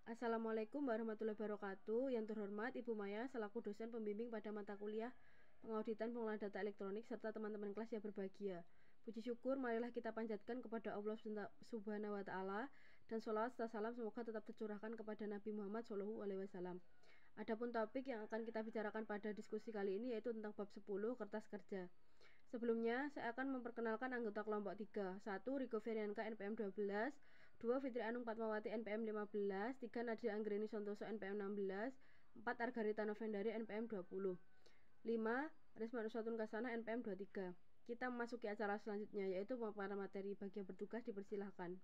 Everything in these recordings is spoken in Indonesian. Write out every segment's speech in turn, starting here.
Assalamualaikum warahmatullahi wabarakatuh. Yang terhormat Ibu Maya selaku dosen pembimbing pada mata kuliah pengauditan pengolahan data elektronik serta teman-teman kelas yang berbahagia. Puji syukur marilah kita panjatkan kepada Allah Subhanahu wa taala dan sholawat serta salam semoga tetap tercurahkan kepada Nabi Muhammad SAW. Adapun topik yang akan kita bicarakan pada diskusi kali ini yaitu tentang bab 10 kertas kerja. Sebelumnya, saya akan memperkenalkan anggota kelompok 3. 1. Rico Ferianka NPM 12, 2. Fitri Anung Fatmawati NPM 15, 3. Nadia Anggreni Santoso NPM 16, 4. Argarita Novendari NPM 20, 5. Risma Nusatun Kasana NPM 23. Kita memasuki acara selanjutnya yaitu pemaparan materi. Bagi yang bertugas dipersilahkan.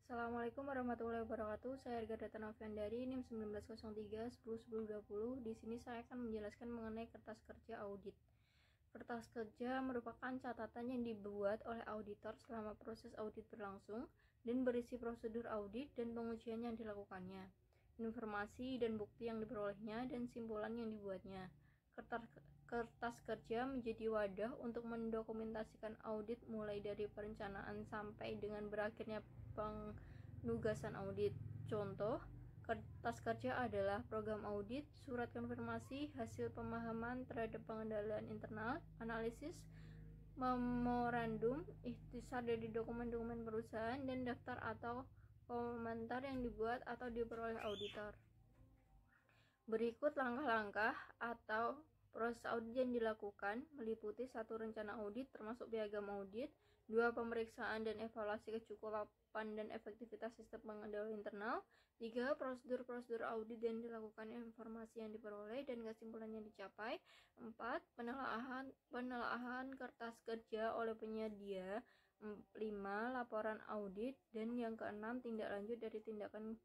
Assalamualaikum warahmatullahi wabarakatuh. Saya Argarita Novendari NIM 1903 10 10 20. Di sini saya akan menjelaskan mengenai kertas kerja audit. Kertas kerja merupakan catatan yang dibuat oleh auditor selama proses audit berlangsung dan berisi prosedur audit dan pengujian yang dilakukannya, informasi dan bukti yang diperolehnya, dan simpulan yang dibuatnya. Kertas kerja menjadi wadah untuk mendokumentasikan audit mulai dari perencanaan sampai dengan berakhirnya penugasan audit. Contoh, kertas kerja adalah program audit, surat konfirmasi, hasil pemahaman terhadap pengendalian internal, analisis, memorandum, ikhtisar dari dokumen-dokumen perusahaan, dan daftar atau komentar yang dibuat atau diperoleh auditor. Berikut langkah-langkah atau proses audit yang dilakukan meliputi 1. Rencana audit termasuk piagam audit, 2. Pemeriksaan dan evaluasi kecukupan dan efektivitas sistem pengendalian internal, 3. Prosedur-prosedur audit yang dilakukan, informasi yang diperoleh dan kesimpulan yang dicapai, 4. Penelaahan kertas kerja oleh penyedia, 5. Laporan audit, dan yang keenam tindak lanjut dari tindakan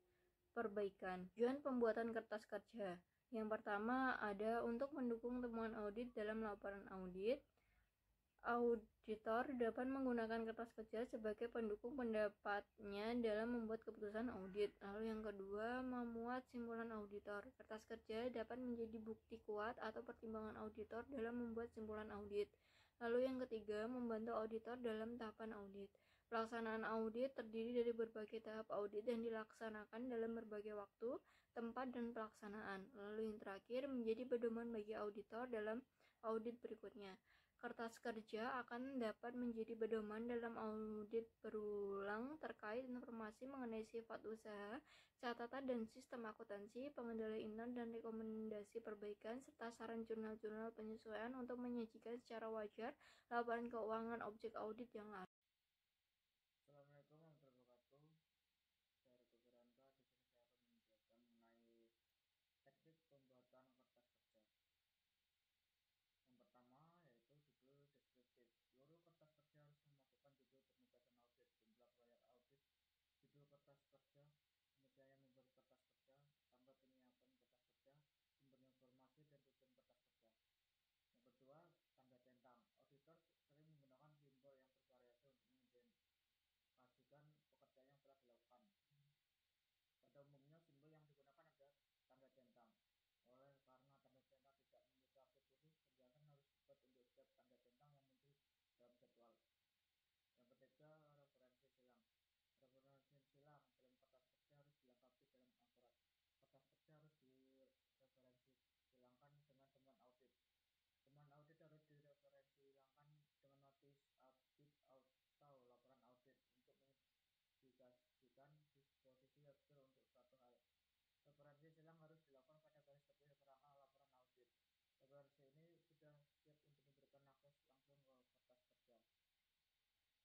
perbaikan. Tujuan pembuatan kertas kerja. Yang pertama ada untuk mendukung temuan audit dalam laporan audit. Auditor dapat menggunakan kertas kerja sebagai pendukung pendapatnya dalam membuat keputusan audit. Lalu yang kedua, memuat simpulan auditor. Kertas kerja dapat menjadi bukti kuat atau pertimbangan auditor dalam membuat simpulan audit. Lalu yang ketiga, membantu auditor dalam tahapan audit. Pelaksanaan audit terdiri dari berbagai tahap audit yang dilaksanakan dalam berbagai waktu, tempat, dan pelaksanaan. Lalu yang terakhir, menjadi pedoman bagi auditor dalam audit berikutnya. Kertas kerja akan dapat menjadi pedoman dalam audit berulang terkait informasi mengenai sifat usaha, catatan dan sistem akuntansi, pengendalian internal dan rekomendasi perbaikan, serta saran jurnal-jurnal penyesuaian untuk menyajikan secara wajar laporan keuangan objek audit yang lain. Assalamualaikum warahmatullahi wabarakatuh. Saya Rico Ferianka. Di sini saya akan menjelaskan mengenai teknik pembuatan kertas kerja. Yang pertama yaitu judul deskriptif. Seluruh kertas kerja harus memasukkan judul penugasan audit, jumlah proyek audit, judul kertas kerja, media yang membuat kertas kerja, tanggal penyiapan kertas kerja, sumber informasi dan tujuan kertas kerja. Yang kedua, tanda centang. Auditor sering menggunakan simbol yang bervariasi untuk mengidentifikasikan pekerjaan yang telah dilakukan. Pada umumnya simbol yang digunakan adalah tanda centang. Oleh karena tanda centang tidak memiliki arti khusus, penjelasan harus dibuat untuk setiap tanda centang yang muncul dalam jadwal. Yang ketiga, referensi silang. Referensi silang dalam kertas kerja harus dilengkapi dalam akurat. Kertas kerja harus direferensi silangkan dengan temuan audit. Temuan audit harus direferensi silangkan dengan notis audit atau laporan audit untuk mengindikasikan disposisi hasil untuk suatu hal. Referensi silang harus dilakukan pada garis tepi kerangka laporan audit. Referensi ini sudah siap untuk memberikan akses langsung ke kertas kerja.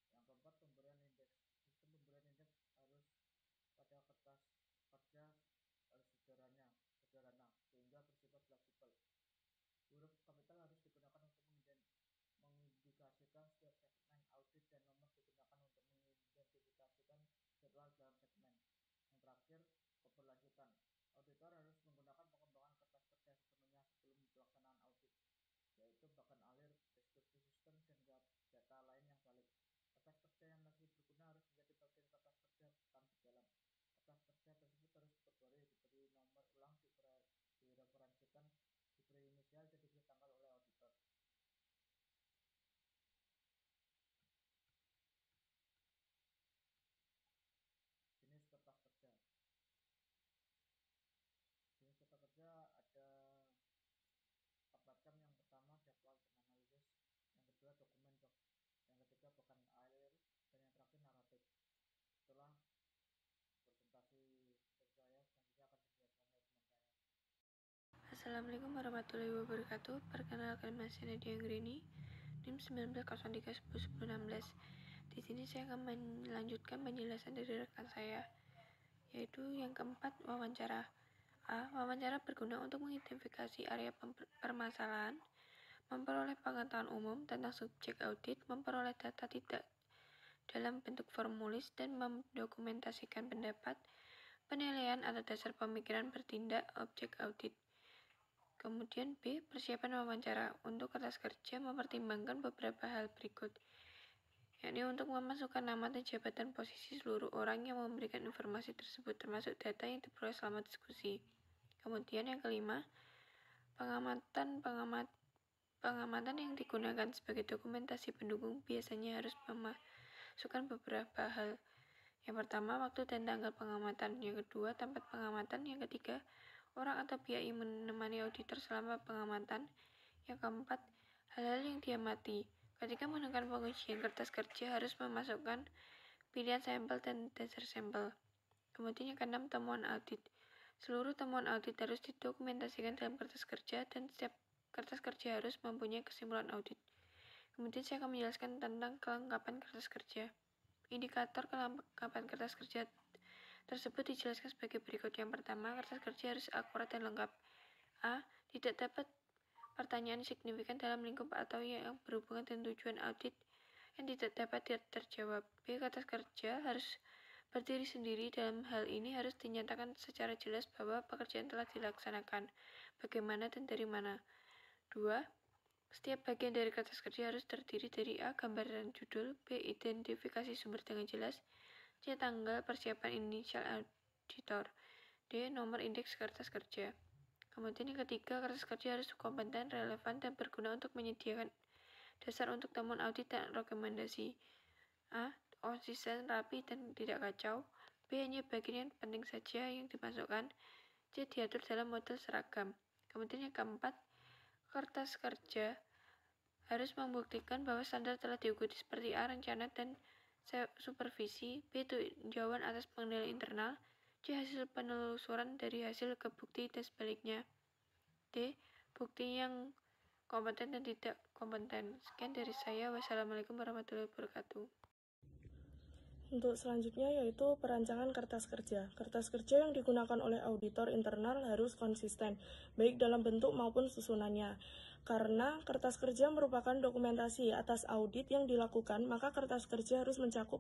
Yang keempat, pemberian indeks. Sistem pemberian indeks harus pada kertas kerja harus sederhana sehingga bersifat fleksibel. Huruf kapital harus digunakan untuk mengindikasikan setiap segmen audit dan nomor digunakan untuk mengidentifikasikan jadwal dalam segmen. Yang terakhir, keberlanjutan. Auditor harus menggunakan pengembangan kertas kerja sepenuhnya sebelum pelaksanaan audit, yaitu bahkan alir, deskripsi sistem, dan data lain yang valid. Kertas kerja yang masih berguna harus menjadi bagian kertas kerja tetap berjalan. Kertas kerja tersebut harus diperbarui, diberi nomor ulang, direferensikan, diberi inisial, dan diberi tanggal oleh auditor. Jenis kertas kerja. dokumen, yang ketiga bahkan air, dan yang terakhir naratif. Setelah presentasi dari saya, selanjutnya akan dijelaskan oleh teman saya. Assalamualaikum warahmatullahi wabarakatuh. Perkenalkan, saya Nadia Anggreni, NIM 1903101016. Di sini saya akan melanjutkan penjelasan dari rekan saya, yaitu yang keempat, wawancara. Wawancara berguna untuk mengidentifikasi area permasalahan, memperoleh pengetahuan umum tentang subjek audit, memperoleh data tidak dalam bentuk formulir, dan mendokumentasikan pendapat, penilaian atau dasar pemikiran bertindak objek audit. Kemudian B, persiapan wawancara. Untuk kertas kerja mempertimbangkan beberapa hal berikut, yakni untuk memasukkan nama dan jabatan posisi seluruh orang yang memberikan informasi tersebut, termasuk data yang diperoleh selama diskusi. Kemudian yang kelima, pengamatan yang digunakan sebagai dokumentasi pendukung biasanya harus memasukkan beberapa hal. Yang pertama, waktu dan tanggal pengamatan. Yang kedua, tempat pengamatan. Yang ketiga, orang atau pihak yang menemani auditor selama pengamatan. Yang keempat, hal-hal yang diamati. Ketika menggunakan pengujian, kertas kerja harus memasukkan pilihan sampel dan dasar sampel. Kemudian yang keenam, temuan audit. Seluruh temuan audit harus didokumentasikan dalam kertas kerja, dan setiap kertas kerja harus mempunyai kesimpulan audit. Kemudian saya akan menjelaskan tentang kelengkapan kertas kerja. Indikator kelengkapan kertas kerja tersebut dijelaskan sebagai berikut. Yang pertama, kertas kerja harus akurat dan lengkap. A. Tidak dapat pertanyaan signifikan dalam lingkup atau yang berhubungan dengan tujuan audit yang tidak dapat terjawab. B. Kertas kerja harus berdiri sendiri. Dalam hal ini harus dinyatakan secara jelas bahwa pekerjaan telah dilaksanakan, bagaimana dan dari mana. 2. Setiap bagian dari kertas kerja harus terdiri dari A. Gambar dan judul, B. Identifikasi sumber dengan jelas, C. Tanggal persiapan inisial auditor, D. Nomor indeks kertas kerja. Kemudian yang ketiga, kertas kerja harus kompeten, relevan, dan berguna untuk menyediakan dasar untuk temuan audit dan rekomendasi. A. Konsisten, rapi, dan tidak kacau. B. Hanya bagian yang penting saja yang dimasukkan. C. Diatur dalam model seragam. Kemudian yang keempat, kertas kerja harus membuktikan bahwa standar telah diikuti seperti A. Rencana dan supervisi, B. Tinjauan atas pengendalian internal, C. Hasil penelusuran dari hasil ke bukti dan sebaliknya, D. Bukti yang kompeten dan tidak kompeten. Sekian dari saya. Wassalamualaikum warahmatullahi wabarakatuh. Untuk selanjutnya yaitu perancangan kertas kerja. Kertas kerja yang digunakan oleh auditor internal harus konsisten, baik dalam bentuk maupun susunannya. Karena kertas kerja merupakan dokumentasi atas audit yang dilakukan, maka kertas kerja harus mencakup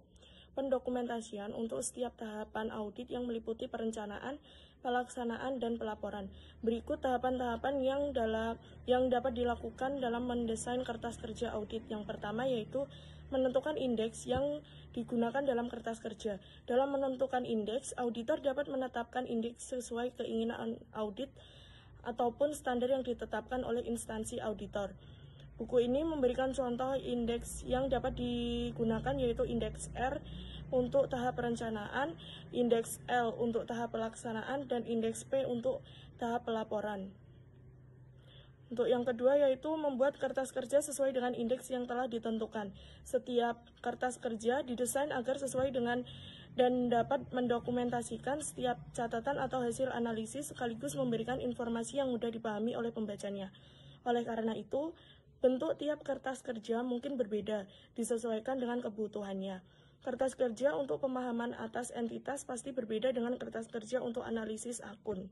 pendokumentasian untuk setiap tahapan audit yang meliputi perencanaan, pelaksanaan, dan pelaporan. Berikut tahapan-tahapan yang dapat dilakukan dalam mendesain kertas kerja audit. Yang pertama yaitu menentukan indeks yang digunakan dalam kertas kerja. Dalam menentukan indeks, auditor dapat menetapkan indeks sesuai keinginan audit ataupun standar yang ditetapkan oleh instansi auditor. Buku ini memberikan contoh indeks yang dapat digunakan yaitu indeks R untuk tahap perencanaan, indeks L untuk tahap pelaksanaan, dan indeks P untuk tahap pelaporan. Untuk yang kedua yaitu membuat kertas kerja sesuai dengan indeks yang telah ditentukan. Setiap kertas kerja didesain agar sesuai dengan dan dapat mendokumentasikan setiap catatan atau hasil analisis sekaligus memberikan informasi yang mudah dipahami oleh pembacanya. Oleh karena itu, bentuk tiap kertas kerja mungkin berbeda, disesuaikan dengan kebutuhannya. Kertas kerja untuk pemahaman atas entitas pasti berbeda dengan kertas kerja untuk analisis akun.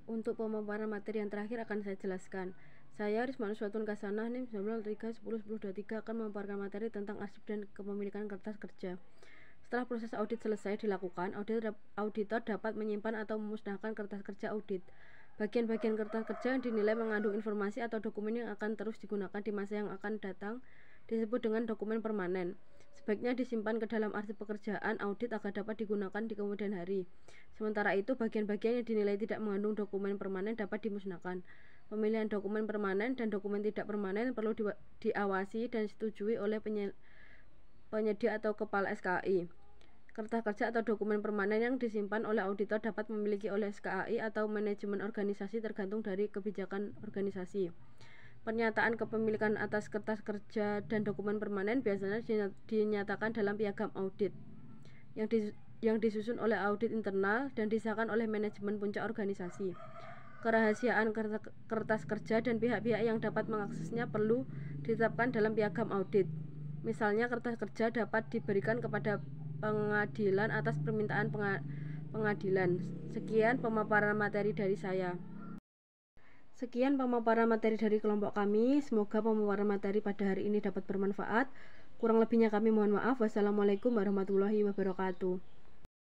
Untuk pemaparan materi yang terakhir akan saya jelaskan. Saya Risma Nuswatun Kasanah NIM 1903101023 akan memaparkan materi tentang arsip dan kepemilikan kertas kerja. Setelah proses audit selesai dilakukan, auditor dapat menyimpan atau memusnahkan kertas kerja audit. Bagian-bagian kertas kerja yang dinilai mengandung informasi atau dokumen yang akan terus digunakan di masa yang akan datang disebut dengan dokumen permanen. Sebaiknya disimpan ke dalam arsip pekerjaan audit agar dapat digunakan di kemudian hari. Sementara itu, bagian-bagian yang dinilai tidak mengandung dokumen permanen dapat dimusnahkan. Pemilihan dokumen permanen dan dokumen tidak permanen perlu diawasi dan disetujui oleh penyedia atau kepala SKI. Kertas kerja atau dokumen permanen yang disimpan oleh auditor dapat memiliki oleh SKAI atau manajemen organisasi tergantung dari kebijakan organisasi. Pernyataan kepemilikan atas kertas kerja dan dokumen permanen biasanya dinyatakan dalam piagam audit yang disusun oleh audit internal dan disahkan oleh manajemen puncak organisasi. Kerahasiaan kertas kerja dan pihak-pihak yang dapat mengaksesnya perlu ditetapkan dalam piagam audit. Misalnya, kertas kerja dapat diberikan kepada pengadilan atas permintaan pengadilan. Sekian pemaparan materi dari saya. Sekian pemaparan materi dari kelompok kami. Semoga pemaparan materi pada hari ini dapat bermanfaat. Kurang lebihnya kami mohon maaf. Wassalamualaikum warahmatullahi wabarakatuh.